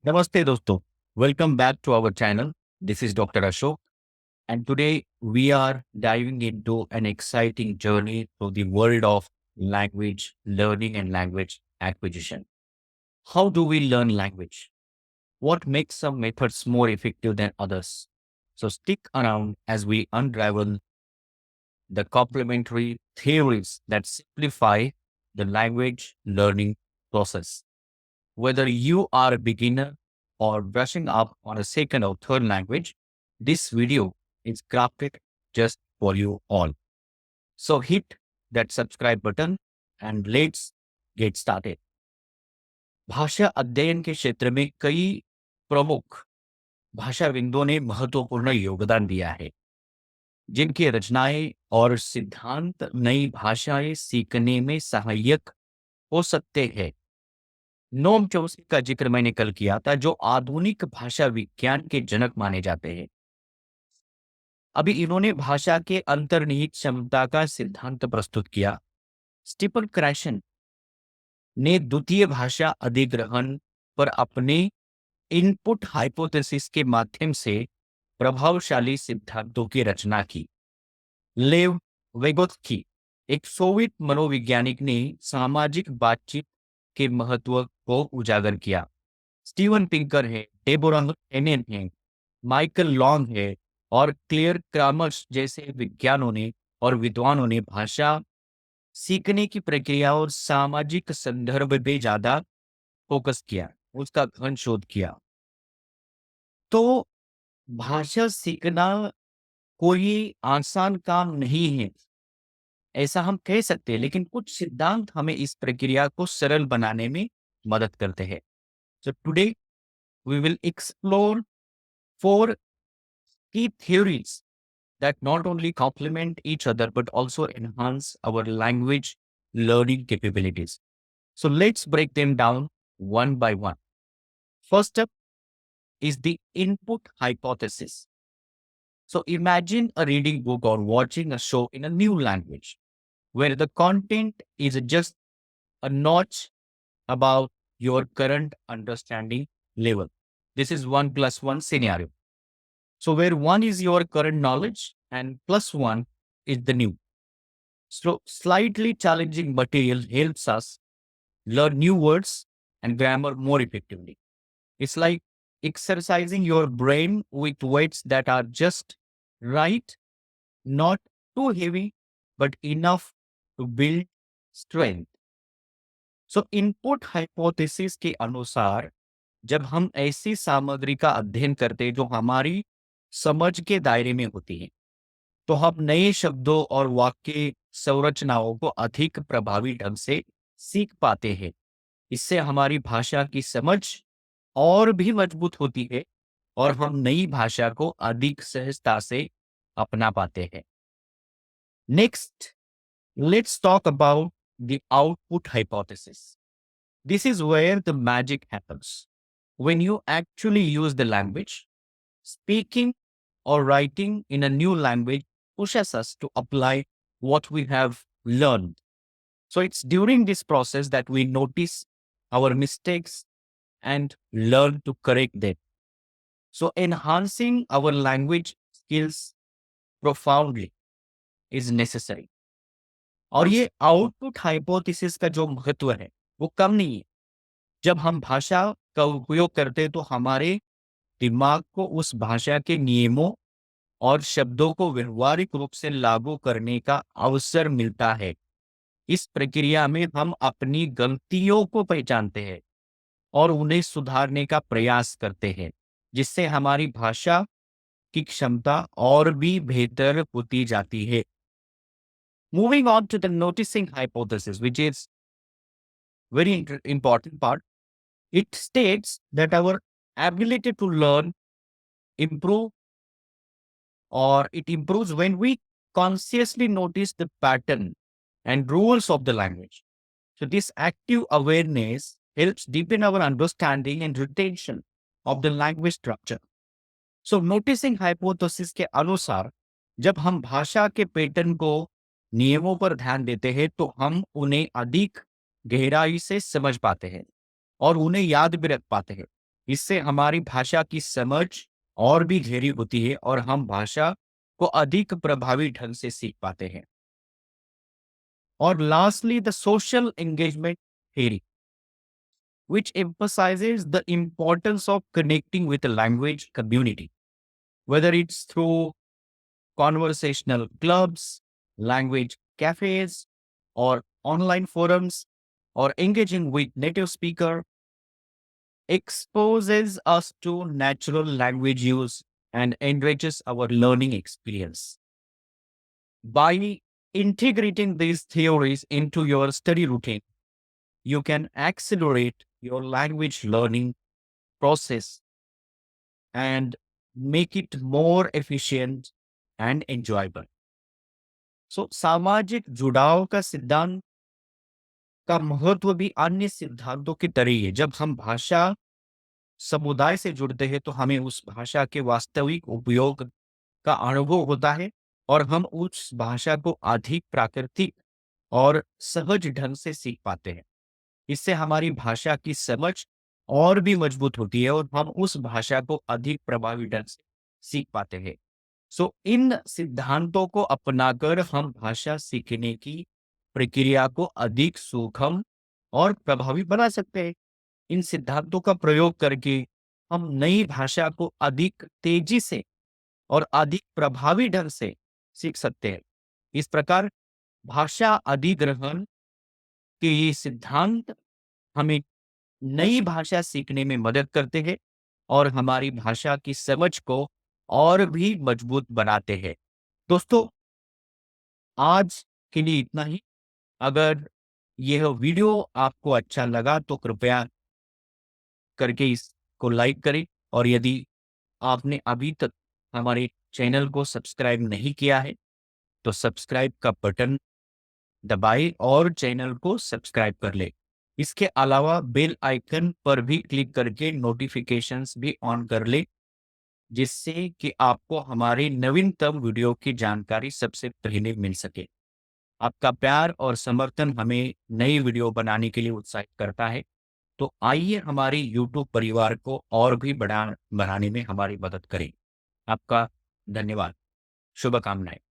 Namaste dosto. Welcome back to our channel. This is Dr. Ashok, and today we are diving into an exciting journey through the world of language learning and language acquisition. How do we learn language? What makes some methods more effective than others? So stick around as we unravel the complementary theories that simplify the language learning process. Whether you are a beginner or brushing up on a second or third language, this video is crafted just for you all. So hit that subscribe button and let's get started. भाषा अध्ययन के क्षेत्र में कई प्रमुख भाषाविदों ने महत्वपूर्ण योगदान दिया है, जिनकी रचनाएं और सिद्धांत नई भाषाएं सीखने में सहायक हो सकते हैं। नोम चॉम्स्की का जिक्र मैंने कल किया था, जो आधुनिक भाषा विज्ञान के जनक माने जाते हैं। अभी इन्होंने भाषा के अंतर्निहित क्षमता का सिद्धांत प्रस्तुत किया। स्टीफन क्रैशन ने द्वितीय भाषा अधिग्रहण पर अपने इनपुट हाइपोथेसिस के माध्यम से प्रभावशाली सिद्धांतों की रचना की। लेव वेगोत्स्की, एक सोवियत मनोवैज्ञानिक, ने सामाजिक बातचीत के महत्व को उजागर किया। स्टीवन पिंकर है, डेबोरा हेनेन है, माइकल लॉन्ग है और क्लेयर क्रामर्स जैसे विज्ञानों ने और विद्वानों ने भाषा सीखने की प्रक्रिया और सामाजिक संदर्भ पे ज्यादा फोकस किया, उसका गहन शोध किया। तो भाषा सीखना कोई आसान काम नहीं है, ऐसा हम कह सकते हैं, लेकिन कुछ सिद्धांत हमें इस प्रक्रिया को सरल बनाने में मदद करते हैं। So today we will explore four key theories that not only complement each other but also enhance our language learning capabilities. So let's break them down one by one. First up is the input hypothesis. So imagine a reading book or watching a show in a new language where the content is just a notch above your current understanding level. This is 1+1 scenario. So where 1 is your current knowledge and +1 is the new. So slightly challenging material helps us learn new words and grammar more effectively. It's like exercising your brain with weights that are just right, not too heavy, but enough to build strength. So input hypothesis के अनुसार जब हम ऐसी सामग्री का अध्ययन करते हैं जो हमारी समझ के दायरे में होती है, तो हम नए शब्दों और वाक्य संरचनाओं को अधिक प्रभावी ढंग से सीख पाते हैं। इससे हमारी भाषा की समझ और भी मजबूत होती है और हम नई भाषा को अधिक सहजता से अपना पाते हैं। Next, let's talk about the output hypothesis. This is where the magic happens. When you actually use the language, speaking or writing in a new language pushes us to apply what we have learned. So it's during this process that we notice our mistakes and learn to correct them. So enhancing our language skills profoundly is necessary. और ये output hypothesis का जो महत्व है वो कम नहीं है। जब हम भाषा का उपयोग करते हैं तो हमारे दिमाग को उस भाषा के नियमों और शब्दों को व्यवहारिक रूप से लागू करने का अवसर मिलता है। इस प्रक्रिया में हम अपनी गलतियों को पहचानते हैं और उन्हें सुधारने का प्रयास करते हैं, जिससे हमारी भाषा की क्षमता और भी बेहतर होती जाती है। Moving on to the noticing hypothesis, which is very important part, it states that our ability to learn improve or it improves when we consciously notice the pattern and rules of the language. So this active awareness helps deepen our understanding and retention of the language structure. So noticing hypothesis के अनुसार जब हम भाषा के pattern को नियमों पर ध्यान देते हैं तो हम उन्हें अधिक गहराई से समझ पाते हैं और उन्हें याद भी रख पाते हैं। इससे हमारी भाषा की समझ और भी गहरी होती है और हम भाषा को अधिक प्रभावी ढंग से सीख पाते हैं। और lastly the social engagement theory which emphasizes the importance of connecting with the language community, whether it's through conversational clubs, language cafes, or online forums, or engaging with native speaker, exposes us to natural language use and enriches our learning experience. By integrating these theories into your study routine, you can accelerate your language learning process and make it more efficient and enjoyable. So, सामाजिक जुड़ाव का सिद्धांत का महत्व भी अन्य सिद्धांतों की तरह ही है। जब हम भाषा समुदाय से जुड़ते हैं, तो हमें उस भाषा के वास्तविक उपयोग का अनुभव होता है और हम उस भाषा को अधिक प्राकृतिक और सहज ढंग से सीख पाते हैं। इससे हमारी भाषा की समझ और भी मजबूत होती है और हम उस भाषा को अधिक प्रभावी ढंग से सीख पाते हैं। सो इन सिद्धांतों को अपनाकर हम भाषा सीखने की प्रक्रिया को अधिक सूक्ष्म और प्रभावी बना सकते हैं। इन सिद्धांतों का प्रयोग करके हम नई भाषा को अधिक तेजी से और अधिक प्रभावी ढंग से सीख सकते हैं। इस प्रकार भाषा अधिग्रहण के ये सिद्धांत हमें नई भाषा सीखने में मदद करते हैं और हमारी भाषा की समझ को और भी मजबूत बनाते हैं। दोस्तों, आज के लिए इतना ही। अगर यह वीडियो आपको अच्छा लगा तो कृपया करके इसको लाइक करें और यदि आपने अभी तक हमारे चैनल को सब्सक्राइब नहीं किया है, तो सब्सक्राइब का बटन दबाएं और चैनल को सब्सक्राइब कर ले। इसके अलावा बेल आइकन पर भी क्लिक करके नोटिफिकेशंस भी ऑन कर ले, जिससे कि आपको हमारी नवीनतम वीडियो की जानकारी सबसे पहले मिल सके। आपका प्यार और समर्थन हमें नई वीडियो बनाने के लिए उत्साहित करता है। तो आइए हमारे यूट्यूब परिवार को और भी बड़ा बनाने में हमारी मदद करें। आपका धन्यवाद। शुभकामनाएं।